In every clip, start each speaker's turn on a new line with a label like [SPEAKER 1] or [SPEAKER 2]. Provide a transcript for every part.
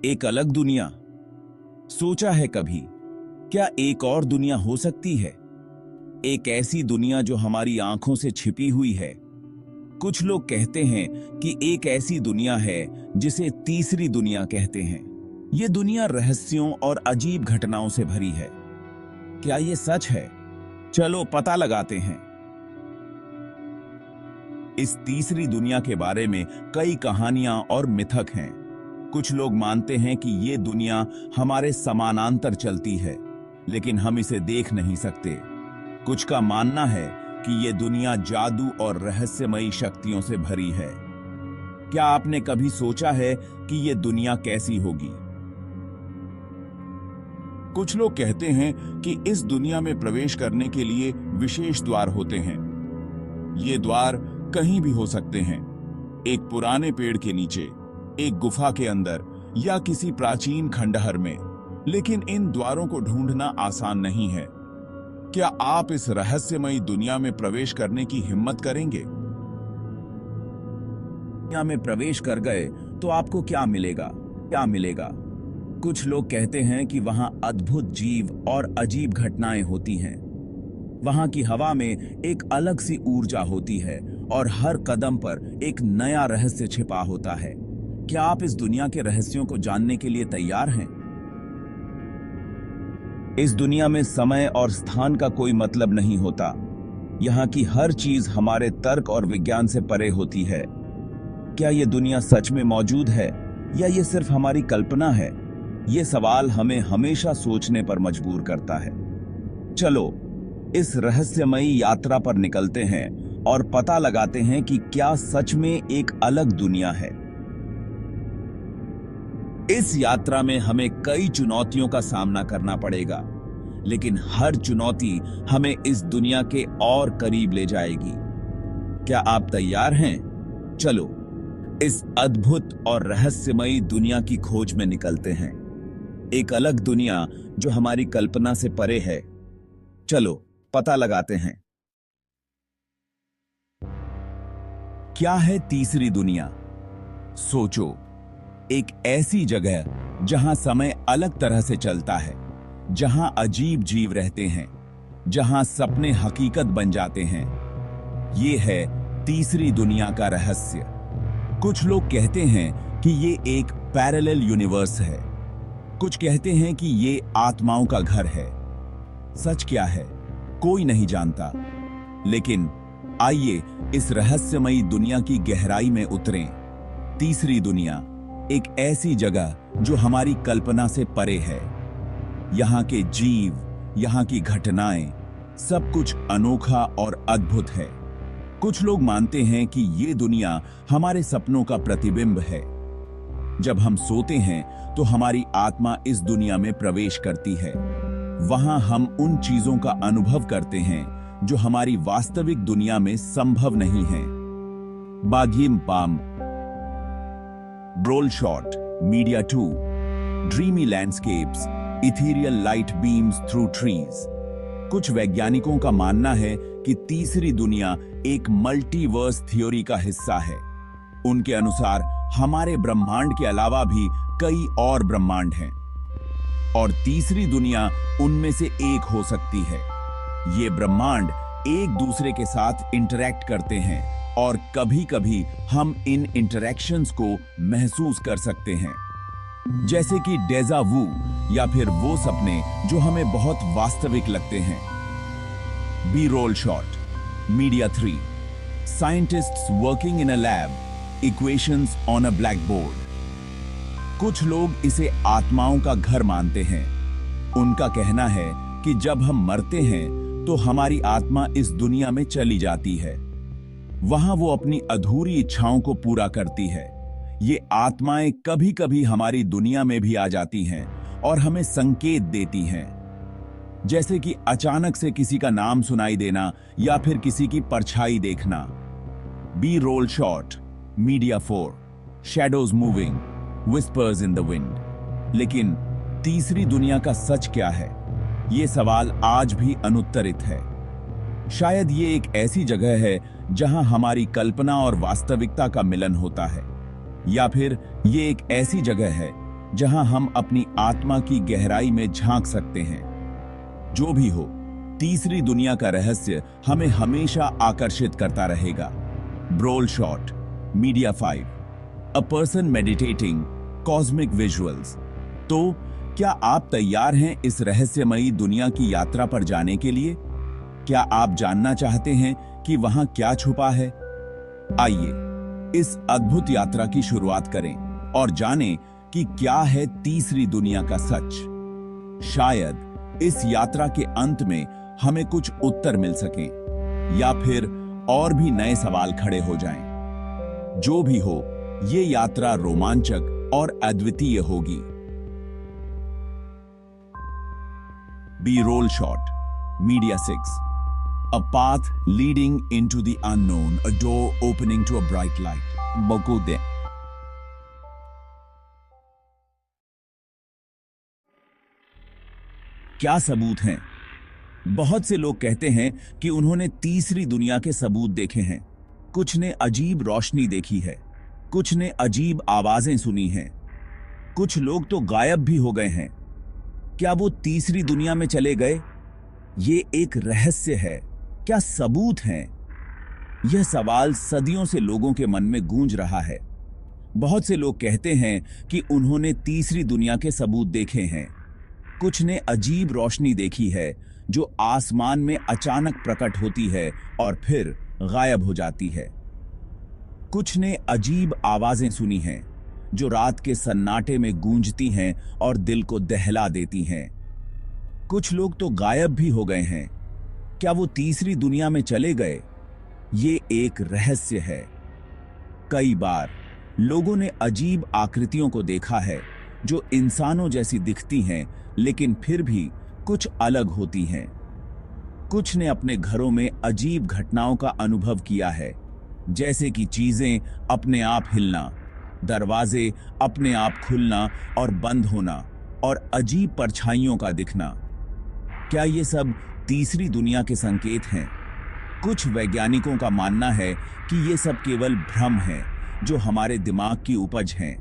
[SPEAKER 1] एक अलग दुनिया। सोचा है कभी, क्या एक और दुनिया हो सकती है? एक ऐसी दुनिया जो हमारी आंखों से छिपी हुई है। कुछ लोग कहते हैं कि एक ऐसी दुनिया है जिसे तीसरी दुनिया कहते हैं। ये दुनिया रहस्यों और अजीब घटनाओं से भरी है। क्या ये सच है? चलो पता लगाते हैं। इस तीसरी दुनिया के बारे में कई कहानियां और मिथक हैं। कुछ लोग मानते हैं कि ये दुनिया हमारे समानांतर चलती है, लेकिन हम इसे देख नहीं सकते। कुछ का मानना है कि ये दुनिया जादू और रहस्यमयी शक्तियों से भरी है। क्या आपने कभी सोचा है कि ये दुनिया कैसी होगी? कुछ लोग कहते हैं कि इस दुनिया में प्रवेश करने के लिए विशेष द्वार होते हैं। ये द्वार कहीं भी हो सकते हैं, एक पुराने पेड़ के नीचे, एक गुफा के अंदर या किसी प्राचीन खंडहर में। लेकिन इन द्वारों को ढूंढना आसान नहीं है। क्या आप इस रहस्यमयी दुनिया में प्रवेश करने की हिम्मत करेंगे? दुनिया में प्रवेश कर गए तो आपको क्या मिलेगा? कुछ लोग कहते हैं कि वहां अद्भुत जीव और अजीब घटनाएं होती हैं। वहां की हवा में एक अलग सी ऊर्जा होती है और हर कदम पर एक नया रहस्य छिपा होता है। क्या आप इस दुनिया के रहस्यों को जानने के लिए तैयार हैं? इस दुनिया में समय और स्थान का कोई मतलब नहीं होता। यहाँ की हर चीज हमारे तर्क और विज्ञान से परे होती है। क्या ये दुनिया सच में मौजूद है या ये सिर्फ हमारी कल्पना है? ये सवाल हमें हमेशा सोचने पर मजबूर करता है। चलो इस रहस्यमयी यात्रा पर निकलते हैं और पता लगाते हैं कि क्या सच में एक अलग दुनिया है। इस यात्रा में हमें कई चुनौतियों का सामना करना पड़ेगा, लेकिन हर चुनौती हमें इस दुनिया के और करीब ले जाएगी। क्या आप तैयार हैं? चलो इस अद्भुत और रहस्यमयी दुनिया की खोज में निकलते हैं। एक अलग दुनिया जो हमारी कल्पना से परे है। चलो पता लगाते हैं। क्या है तीसरी दुनिया? सोचो, एक ऐसी जगह जहां समय अलग तरह से चलता है, जहां अजीब जीव रहते हैं, जहां सपने हकीकत बन जाते हैं। यह है तीसरी दुनिया का रहस्य। कुछ लोग कहते हैं कि ये एक पैरेलल यूनिवर्स है। कुछ कहते हैं कि ये आत्माओं का घर है। सच क्या है, कोई नहीं जानता। लेकिन आइए इस रहस्यमयी दुनिया की गहराई में उतरें। तीसरी दुनिया एक ऐसी जगह जो हमारी कल्पना से परे है। यहाँ के जीव, यहाँ की घटनाएं, सब कुछ अनोखा और अद्भुत है। कुछ लोग मानते हैं कि ये दुनिया हमारे सपनों का प्रतिबिंब है। जब हम सोते हैं तो हमारी आत्मा इस दुनिया में प्रवेश करती है। वहां हम उन चीजों का अनुभव करते हैं जो हमारी वास्तविक दुनिया में संभव नहीं है। बागिम palm, B roll shot, media 2, dreamy landscapes, ethereal light beams through trees. कुछ वैज्ञानिकों का मानना है कि तीसरी दुनिया एक मल्टीवर्स थ्योरी का हिस्सा है। उनके अनुसार हमारे ब्रह्मांड के अलावा भी कई और ब्रह्मांड हैं और तीसरी दुनिया उनमें से एक हो सकती है। ये ब्रह्मांड एक दूसरे के साथ इंटरैक्ट करते हैं और कभी-कभी हम इन इंटरैक्शंस को महसूस कर सकते हैं, जैसे कि डेजा वू या फिर वो सपने जो हमें बहुत वास्तविक लगते हैं। B roll shot, media 3, scientists working in a lab, equations on a blackboard. कुछ लोग इसे आत्माओं का घर मानते हैं। उनका कहना है कि जब हम मरते हैं तो हमारी आत्मा इस दुनिया में चली जाती है। वहां वो अपनी अधूरी इच्छाओं को पूरा करती है। ये आत्माएं कभी-कभी हमारी दुनिया में भी आ जाती हैं और हमें संकेत देती हैं, जैसे कि अचानक से किसी का नाम सुनाई देना या फिर किसी की परछाई देखना। B roll shot, media 4, shadows moving, whispers in the wind. लेकिन तीसरी दुनिया का सच क्या है? ये सवाल आज भी अनुत्तरित है। शायद ये एक ऐसी जगह है जहां हमारी कल्पना और वास्तविकता का मिलन होता है, या फिर ये एक ऐसी जगह है जहां हम अपनी आत्मा की गहराई में झांक सकते हैं। जो भी हो, तीसरी दुनिया का रहस्य हमें हमेशा आकर्षित करता रहेगा। Brawl shot, media 5, a person meditating, cosmic visuals. तो क्या आप तैयार हैं इस रहस्यमयी दुनिया की यात्रा पर जाने के लिए? क्या आप जानना चाहते हैं कि वहां क्या छुपा है? आइए इस अद्भुत यात्रा की शुरुआत करें और जानें कि क्या है तीसरी दुनिया का सच। शायद इस यात्रा के अंत में हमें कुछ उत्तर मिल सकें या फिर और भी नए सवाल खड़े हो जाएं। जो भी हो, ये यात्रा रोमांचक और अद्वितीय होगी। B roll shot, media 6, a path leading into the unknown, a door opening to a bright light. Mokude. क्या सबूत हैं? बहुत से लोग कहते हैं कि उन्होंने तीसरी दुनिया के सबूत देखे हैं। कुछ ने अजीब रोशनी देखी है, कुछ ने अजीब आवाजें सुनी हैं, कुछ लोग तो गायब भी हो गए हैं। क्या वो तीसरी दुनिया में चले गए? ये एक रहस्य है। क्या सबूत हैं? यह सवाल सदियों से लोगों के मन में गूंज रहा है। बहुत से लोग कहते हैं कि उन्होंने तीसरी दुनिया के सबूत देखे हैं। कुछ ने अजीब रोशनी देखी है जो आसमान में अचानक प्रकट होती है और फिर गायब हो जाती है। कुछ ने अजीब आवाजें सुनी हैं जो रात के सन्नाटे में गूंजती हैं और दिल को दहला देती हैं। कुछ लोग तो गायब भी हो गए हैं। क्या वो तीसरी दुनिया में चले गए? ये एक रहस्य है। कई बार लोगों ने अजीब आकृतियों को देखा है जो इंसानों जैसी दिखती हैं लेकिन फिर भी कुछ अलग होती हैं। कुछ ने अपने घरों में अजीब घटनाओं का अनुभव किया है, जैसे कि चीजें अपने आप हिलना, दरवाजे अपने आप खुलना और बंद होना और अजीब परछाइयों का दिखना। क्या ये सब तीसरी दुनिया के संकेत हैं? कुछ वैज्ञानिकों का मानना है कि ये सब केवल भ्रम हैं जो हमारे दिमाग की उपज हैं,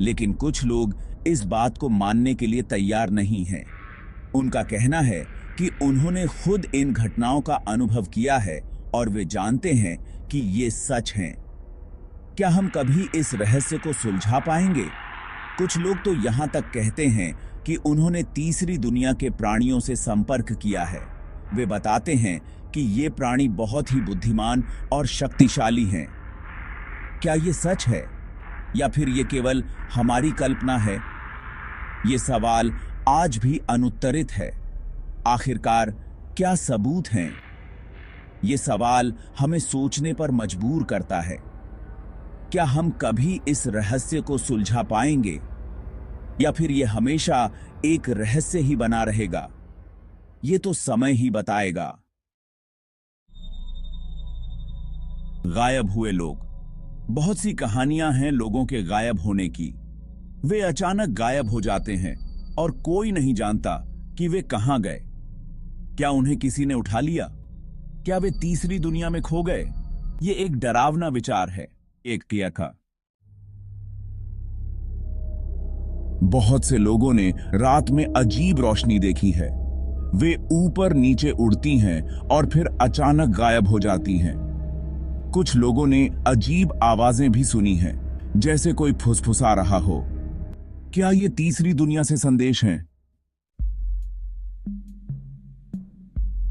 [SPEAKER 1] लेकिन कुछ लोग इस बात को मानने के लिए तैयार नहीं हैं। उनका कहना है कि उन्होंने खुद इन घटनाओं का अनुभव किया है और वे जानते हैं कि ये सच हैं। क्या हम कभी इस रहस्य को सुलझा पाएंगे? कुछ लोग तो यहां तक कहते हैं कि उन्होंने तीसरी दुनिया के प्राणियों से संपर्क किया है। वे बताते हैं कि ये प्राणी बहुत ही बुद्धिमान और शक्तिशाली हैं। क्या ये सच है या फिर ये केवल हमारी कल्पना है? ये सवाल आज भी अनुत्तरित है। आखिरकार क्या सबूत हैं? ये सवाल हमें सोचने पर मजबूर करता है। क्या हम कभी इस रहस्य को सुलझा पाएंगे या फिर ये हमेशा एक रहस्य ही बना रहेगा? ये तो समय ही बताएगा। गायब हुए लोग। बहुत सी कहानियां हैं लोगों के गायब होने की। वे अचानक गायब हो जाते हैं और कोई नहीं जानता कि वे कहां गए। क्या उन्हें किसी ने उठा लिया? क्या वे तीसरी दुनिया में खो गए? ये एक डरावना विचार है। एक किया था। बहुत से लोगों ने रात में अजीब रोशनी देखी है। वे ऊपर नीचे उड़ती हैं और फिर अचानक गायब हो जाती हैं। कुछ लोगों ने अजीब आवाजें भी सुनी हैं, जैसे कोई फुसफुसा रहा हो। क्या ये तीसरी दुनिया से संदेश हैं?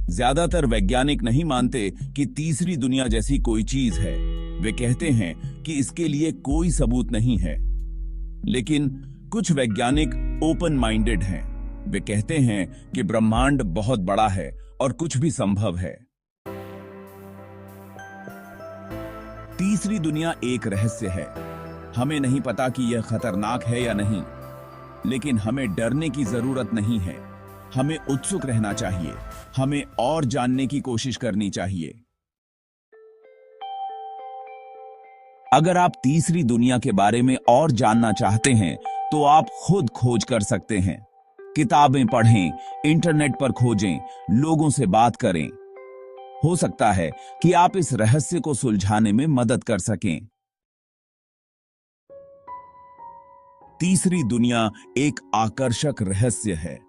[SPEAKER 1] ज्यादातर वैज्ञानिक नहीं मानते कि तीसरी दुनिया जैसी कोई चीज है। वे कहते हैं कि इसके लिए कोई सबूत नहीं है। लेकिन कुछ वैज्ञानिक ओपन माइंडेड हैं। वे कहते हैं कि ब्रह्मांड बहुत बड़ा है और कुछ भी संभव है। तीसरी दुनिया एक रहस्य है। हमें नहीं पता कि यह खतरनाक है या नहीं, लेकिन हमें डरने की जरूरत नहीं है। हमें उत्सुक रहना चाहिए। हमें और जानने की कोशिश करनी चाहिए। अगर आप तीसरी दुनिया के बारे में और जानना चाहते हैं तो आप खुद खोज कर सकते हैं। किताबें पढ़ें, इंटरनेट पर खोजें, लोगों से बात करें। हो सकता है कि आप इस रहस्य को सुलझाने में मदद कर सकें। तीसरी दुनिया एक आकर्षक रहस्य है।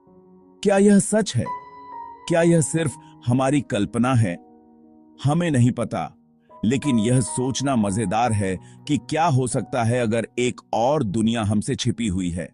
[SPEAKER 1] क्या यह सच है? क्या यह सिर्फ हमारी कल्पना है? हमें नहीं पता, लेकिन यह सोचना मजेदार है कि क्या हो सकता है अगर एक और दुनिया हमसे छिपी हुई है।